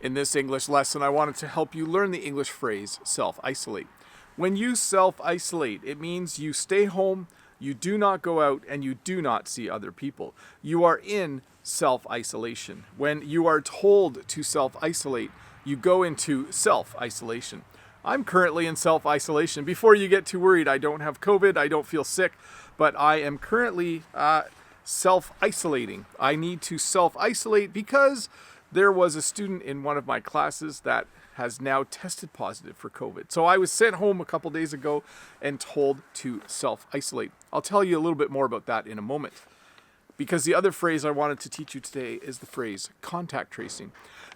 In this English lesson, I wanted to help you learn the English phrase self-isolate. When you self-isolate, it means you stay home, you do not go out, and you do not see other people. You are in self-isolation. When you are told to self-isolate, you go into self-isolation. I'm currently in self-isolation. Before you get too worried, I don't have COVID, I don't feel sick, but I am currently self-isolating. I need to self-isolate because there was a student in one of my classes that has now tested positive for COVID. So I was sent home a couple days ago and told to self-isolate. I'll tell you a little bit more about that in a moment. Because the other phrase I wanted to teach you today is the phrase contact tracing.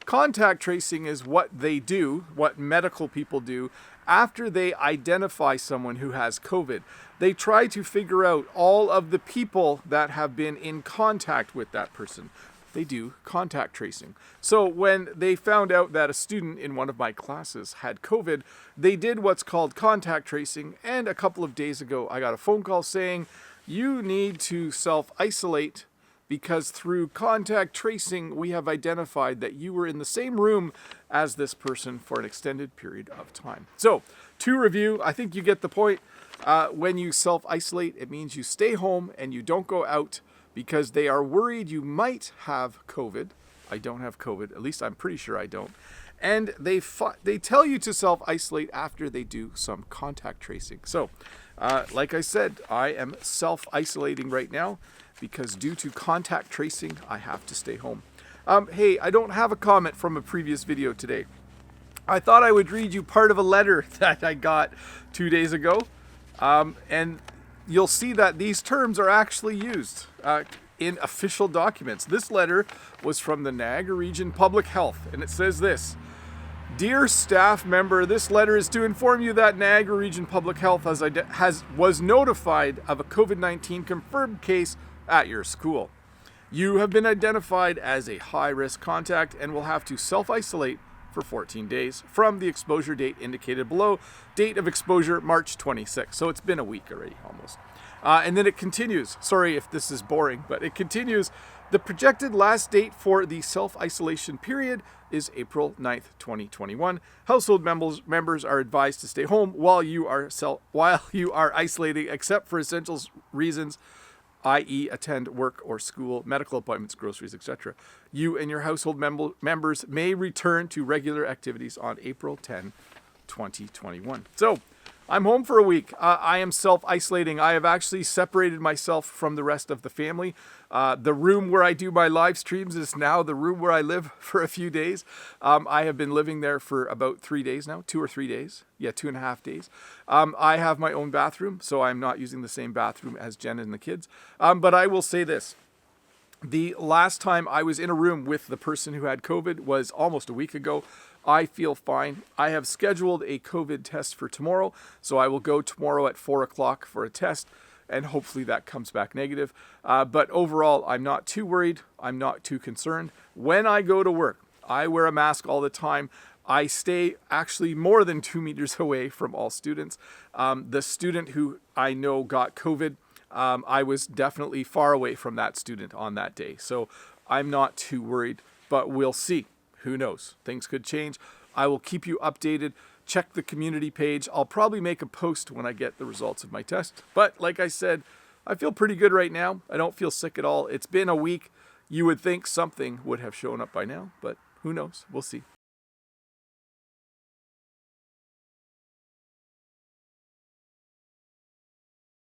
Contact tracing is what they do, what medical people do, after they identify someone who has COVID. They try to figure out all of the people that have been in contact with that person. They do contact tracing. So when they found out that a student in one of my classes had COVID, they did what's called contact tracing, and a couple of days ago I got a phone call saying, you need to self-isolate because through contact tracing we have identified that you were in the same room as this person for an extended period of time. So to review, I think you get the point. When you self-isolate, it means you stay home and you don't go out because they are worried you might have COVID. I don't have COVID, at least I'm pretty sure I don't. And they tell you to self-isolate after they do some contact tracing. So, like I said, I am self-isolating right now because due to contact tracing, I have to stay home. Hey, I don't have a comment from a previous video today. I thought I would read you part of a letter that I got 2 days ago. And you'll see that these terms are actually used in official documents. This letter was from the Niagara Region Public Health, and it says this: Dear staff member, this letter is to inform you that Niagara Region Public Health was notified of a COVID-19 confirmed case at your school. You have been identified as a high-risk contact and will have to self-isolate for 14 days from the exposure date indicated below. Date of exposure, March 26. So it's been a week already, almost. And then it continues. Sorry if this is boring, but it continues. The projected last date for the self-isolation period is April 9th, 2021. Household members are advised to stay home while you are isolating, except for essential reasons, i.e. attend work or school, medical appointments, groceries, etc. You and your household members may return to regular activities on April 10, 2021. So, I'm home for a week. I am self-isolating. I have actually separated myself from the rest of the family. The room where I do my live streams is now the room where I live for a few days. I have been living there for about 3 days now, 2 or 3 days. Yeah, 2.5 days. I have my own bathroom, so I'm not using the same bathroom as Jen and the kids. But I will say this. The last time I was in a room with the person who had COVID was almost a week ago. I feel fine. I have scheduled a COVID test for tomorrow, so I will go tomorrow at 4 o'clock for a test, and hopefully that comes back negative. But overall, I'm not too worried. I'm not too concerned. When I go to work, I wear a mask all the time. I stay actually more than 2 meters away from all students. The student who I know got COVID, I was definitely far away from that student on that day. So I'm not too worried, but we'll see. Who knows? Things could change. I will keep you updated. Check the community page. I'll probably make a post when I get the results of my test. But like I said, I feel pretty good right now. I don't feel sick at all. It's been a week. You would think something would have shown up by now, but who knows? We'll see.